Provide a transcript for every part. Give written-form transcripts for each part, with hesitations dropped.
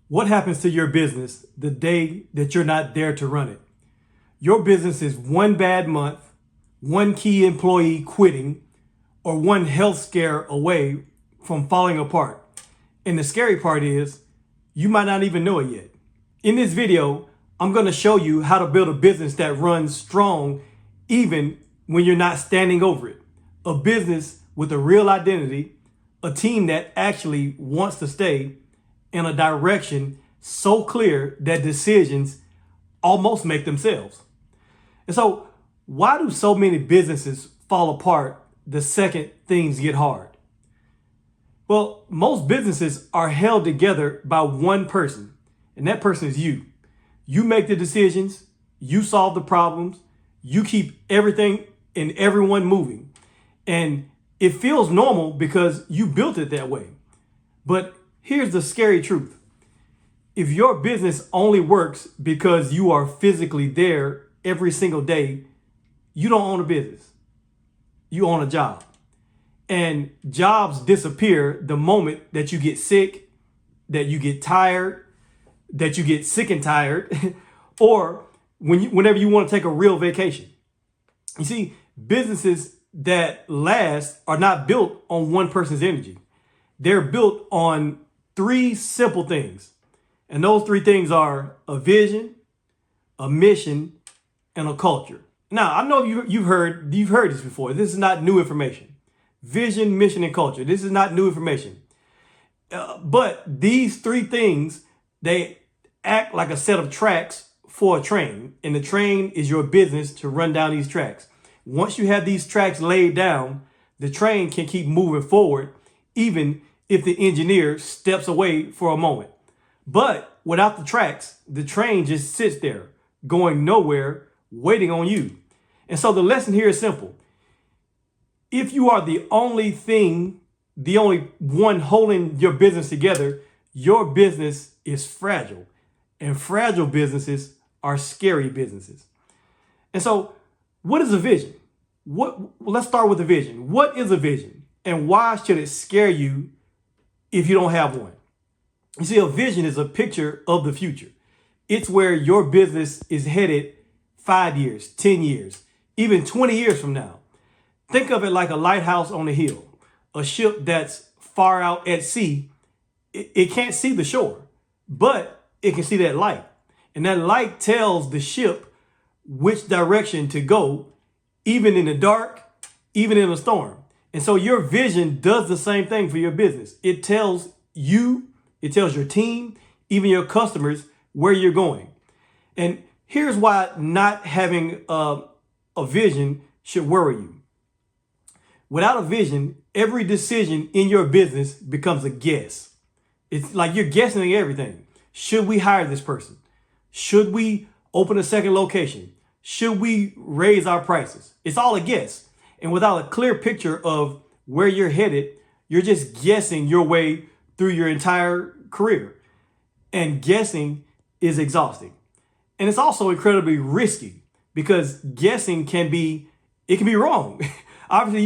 What happens to your business the day that you're not there to run it? Your business is one bad month, one key employee quitting, or one health scare away from falling apart. And the scary part is you might not even know it yet. In this video, I'm going to show you how to build a business that runs strong even when you're not standing over it. A business with a real identity, a team that actually wants to stay, and a direction so clear that decisions almost make themselves. And so, why do so many businesses fall apart the second things get hard? Well, most businesses are held together by one person, and that person is you. You make the decisions, you solve the problems, you keep everything and everyone moving. And it feels normal because you built it that way. But here's the scary truth. If your business only works because you are physically there every single day, you don't own a business. You own a job. And jobs disappear the moment that you get sick, that you get tired, that you get sick and tired, or whenever you want to take a real vacation. You see, businesses that last are not built on one person's energy. They're built on three simple things. And those three things are a vision, a mission, and a culture. Now, I know you've heard this before. This is not new information. Vision, mission, and culture. This is not new information. But these three things, they act like a set of tracks for a train. And the train is your business to run down these tracks. Once you have these tracks laid down, the train can keep moving forward, even if the engineer steps away for a moment. But without the tracks, the train just sits there, going nowhere, waiting on you. And so the lesson here is simple. If you are the only one holding your business together, your business is fragile. And fragile businesses are scary businesses. And so, what is a vision? Let's start with a vision. What is a vision? And why should it scare you if you don't have one? You see, a vision is a picture of the future. It's where your business is headed 5 years, 10 years, even 20 years from now. Think of it like a lighthouse on a hill, a ship that's far out at sea. It can't see the shore, but it can see that light. And that light tells the ship which direction to go, even in the dark, even in a storm. And so your vision does the same thing for your business. It tells you, it tells your team, even your customers, where you're going. And here's why not having a vision should worry you. Without a vision, every decision in your business becomes a guess. It's like you're guessing everything. Should we hire this person? Should we open a second location? Should we raise our prices? It's all a guess. And without a clear picture of where you're headed, you're just guessing your way through your entire career. And guessing is exhausting. And it's also incredibly risky because guessing can be wrong. Obviously,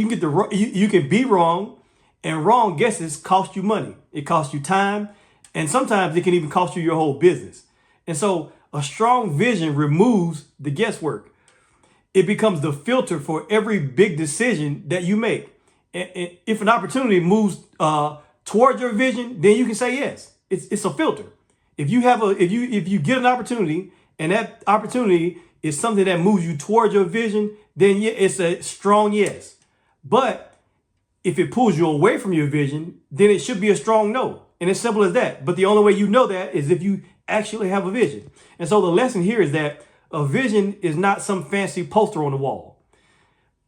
you can be wrong, and wrong guesses cost you money. It costs you time, and sometimes it can even cost you your whole business. And so a strong vision removes the guesswork. It becomes the filter for every big decision that you make. And if an opportunity moves toward your vision, then you can say yes. It's a filter. If you get an opportunity and that opportunity is something that moves you toward your vision, then it's a strong yes. But if it pulls you away from your vision, then it should be a strong no. And it's simple as that. But the only way you know that is if you actually have a vision. And so the lesson here is that a vision is not some fancy poster on the wall.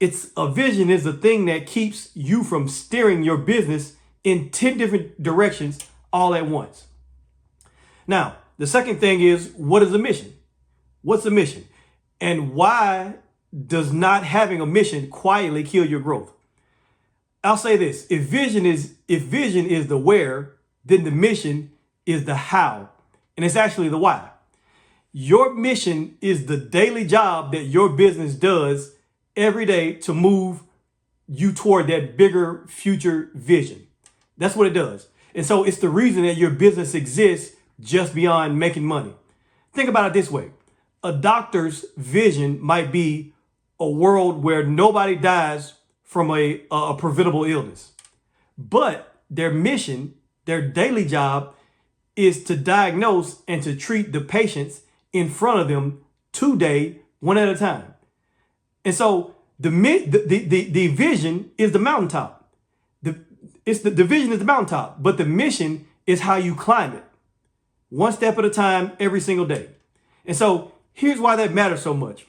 A vision is the thing that keeps you from steering your business in 10 different directions all at once. Now, the second thing is, what is a mission? What's a mission? And why does not having a mission quietly kill your growth? I'll say this. If vision is the where, then the mission is the how. And it's actually the why. Your mission is the daily job that your business does every day to move you toward that bigger future vision. That's what it does. And so it's the reason that your business exists just beyond making money. Think about it this way. A doctor's vision might be a world where nobody dies from a preventable illness. But their mission, their daily job, is to diagnose and to treat the patients in front of them today, one at a time. And so the vision is the mountaintop. The vision is the mountaintop, but the mission is how you climb it, one step at a time, every single day. And so here's why that matters so much.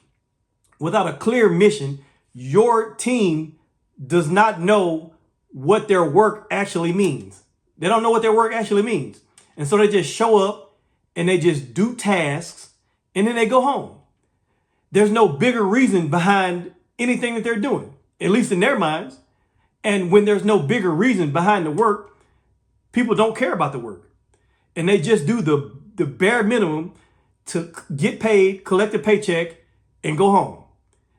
Without a clear mission, your team does not know what their work actually means. They don't know what their work actually means. And so they just show up and they just do tasks and then they go home. There's no bigger reason behind anything that they're doing, at least in their minds. And when there's no bigger reason behind the work, people don't care about the work. And they just do the bare minimum to get paid, collect a paycheck, and go home.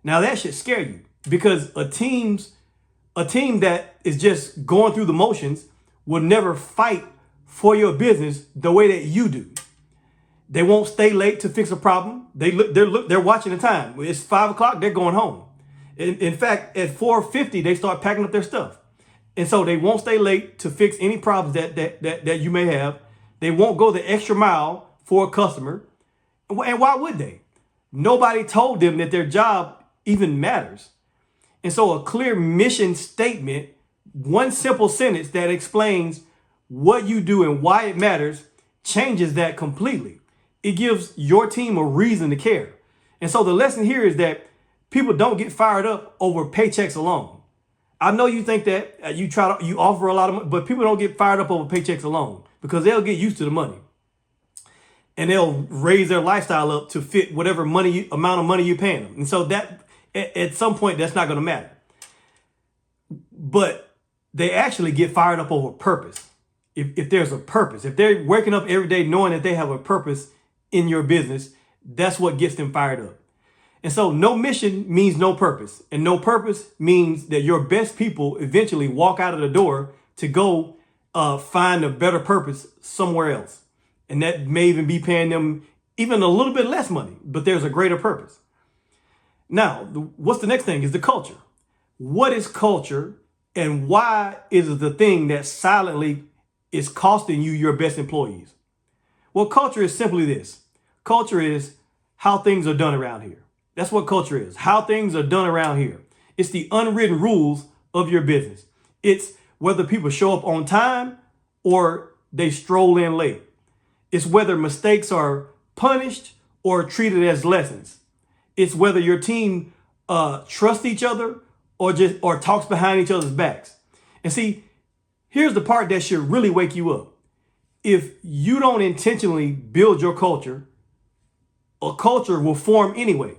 Now that should scare you, because a team that is just going through the motions will never fight for your business the way that you do. They won't stay late to fix a problem. They're watching the time. It's 5 o'clock. They're going home. In fact, at 4:50, they start packing up their stuff. And so they won't stay late to fix any problems that you may have. They won't go the extra mile for a customer. And why would they? Nobody told them that their job even matters. And so a clear mission statement, one simple sentence that explains what you do and why it matters, changes that completely. It gives your team a reason to care. And so the lesson here is that people don't get fired up over paychecks alone. I know you think that you offer a lot of money, but people don't get fired up over paychecks alone, because they'll get used to the money and they'll raise their lifestyle up to fit whatever amount of money you're paying them. And so that at some point, that's not going to matter. But they actually get fired up over purpose. If there's a purpose, if they're waking up every day knowing that they have a purpose in your business, that's what gets them fired up. And so no mission means no purpose. And no purpose means that your best people eventually walk out of the door to go find a better purpose somewhere else. And that may even be paying them even a little bit less money, but there's a greater purpose. Now, what's the next thing is the culture. What is culture, and why is it the thing that silently is costing you your best employees? Well, culture is simply this. Culture is how things are done around here. That's what culture is, how things are done around here. It's the unwritten rules of your business. It's whether people show up on time or they stroll in late. It's whether mistakes are punished or treated as lessons. It's whether your team trusts each other or talks behind each other's backs. And see, here's the part that should really wake you up. If you don't intentionally build your culture, a culture will form anyway.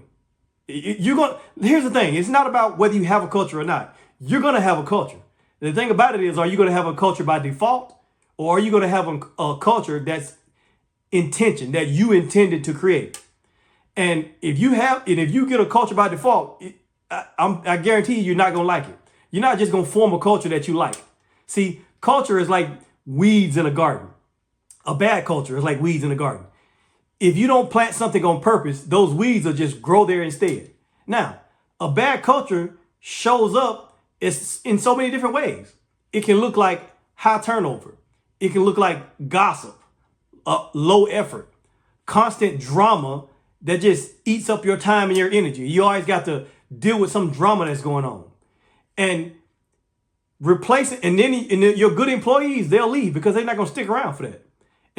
Here's the thing. It's not about whether you have a culture or not. You're going to have a culture. The thing about it is, are you going to have a culture by default, or are you going to have a culture that's intention, that you intended to create? And if you get a culture by default, I guarantee you're not going to like it. You're not just going to form a culture that you like. See, culture is like weeds in a garden. A bad culture is like weeds in a garden. If you don't plant something on purpose, those weeds will just grow there instead. Now, a bad culture shows up in so many different ways. It can look like high turnover. It can look like gossip, low effort, constant drama that just eats up your time and your energy. You always got to deal with some drama that's going on. And then your good employees, they'll leave because they're not going to stick around for that.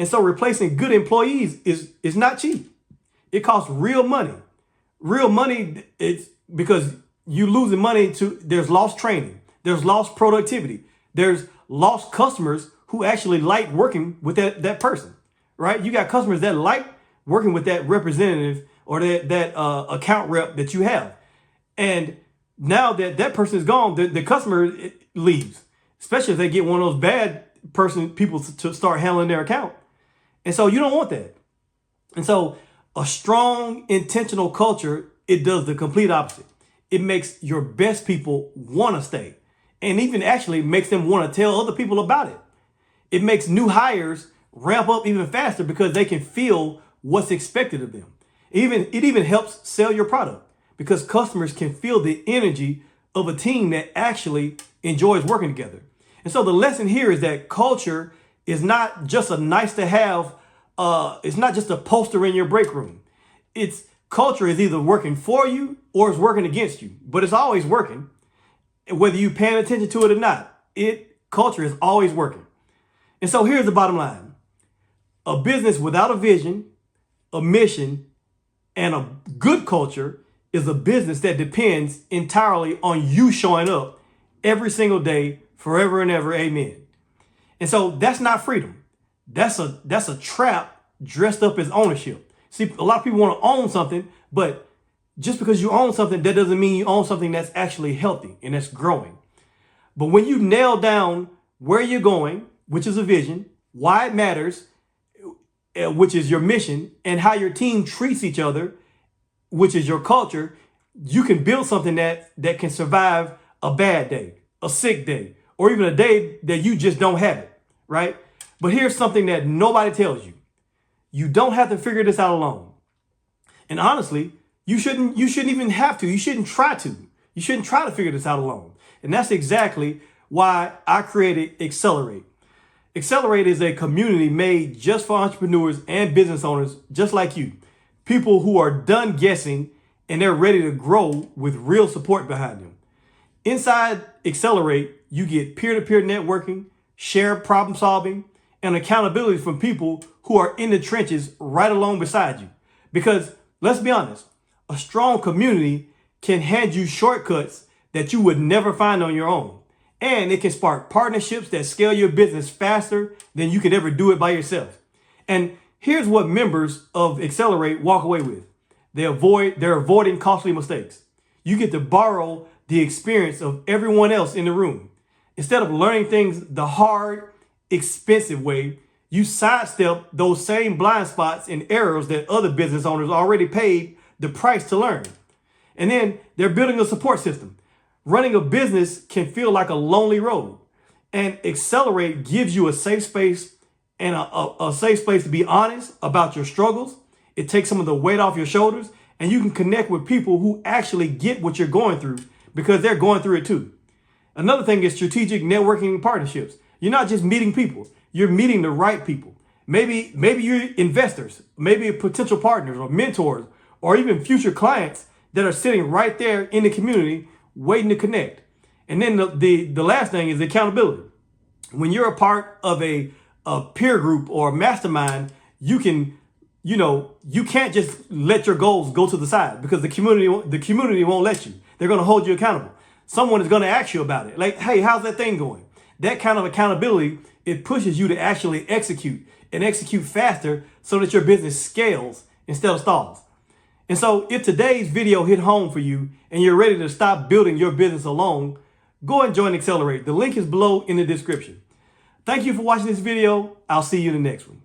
And so replacing good employees is not cheap. It costs real money. Real money, it's because you're losing money there's lost training. There's lost productivity. There's lost customers who actually like working with that person, right? You got customers that like working with that representative or that account rep that you have. And now that person is gone, the customer leaves, especially if they get one of those bad people to start handling their account. And so you don't want that. And so a strong, intentional culture, it does the complete opposite. It makes your best people want to stay, and even actually makes them want to tell other people about it. It makes new hires ramp up even faster because they can feel what's expected of them. It even helps sell your product because customers can feel the energy of a team that actually enjoys working together. And so the lesson here is that culture is not just a nice to have. It's not just a poster in your break room. Culture is either working for you or it's working against you, but it's always working. Whether you paying attention to it or not, culture is always working. And so here's the bottom line. A business without a vision, a mission, and a good culture is a business that depends entirely on you showing up every single day, forever and ever. Amen. And so that's not freedom. That's a trap dressed up as ownership. See, a lot of people want to own something, but just because you own something, that doesn't mean you own something that's actually healthy and that's growing. But when you nail down where you're going, which is a vision, why it matters, which is your mission, and how your team treats each other, which is your culture, you can build something that can survive a bad day, a sick day, or even a day that you just don't have it, right? But here's something that nobody tells you. You don't have to figure this out alone. And honestly, you shouldn't even have to. You shouldn't try to. You shouldn't try to figure this out alone. And that's exactly why I created Accelerate. Accelerate is a community made just for entrepreneurs and business owners just like you. People who are done guessing and they're ready to grow with real support behind them. Inside Accelerate, you get peer-to-peer networking, shared problem solving, and accountability from people who are in the trenches right along beside you. Because let's be honest, a strong community can hand you shortcuts that you would never find on your own. And it can spark partnerships that scale your business faster than you could ever do it by yourself. And here's what members of Accelerate walk away with. They're avoiding costly mistakes. You get to borrow the experience of everyone else in the room. Instead of learning things the hard, expensive way, you sidestep those same blind spots and errors that other business owners already paid the price to learn. And then they're building a support system. Running a business can feel like a lonely road, and Accelerate gives you a safe space and a safe space to be honest about your struggles. It takes some of the weight off your shoulders, and you can connect with people who actually get what you're going through because they're going through it too. Another thing is strategic networking and partnerships. You're not just meeting people, you're meeting the right people. Maybe you're investors, maybe potential partners or mentors, or even future clients that are sitting right there in the community waiting to connect. And then the last thing is accountability. When you're a part of a peer group or a mastermind, you can't just let your goals go to the side because the community won't let you. They're going to hold you accountable. Someone is going to ask you about it. Like, hey, how's that thing going? That kind of accountability, it pushes you to actually execute and execute faster so that your business scales instead of stalls. And so if today's video hit home for you and you're ready to stop building your business alone, go and join Accelerate. The link is below in the description. Thank you for watching this video. I'll see you in the next one.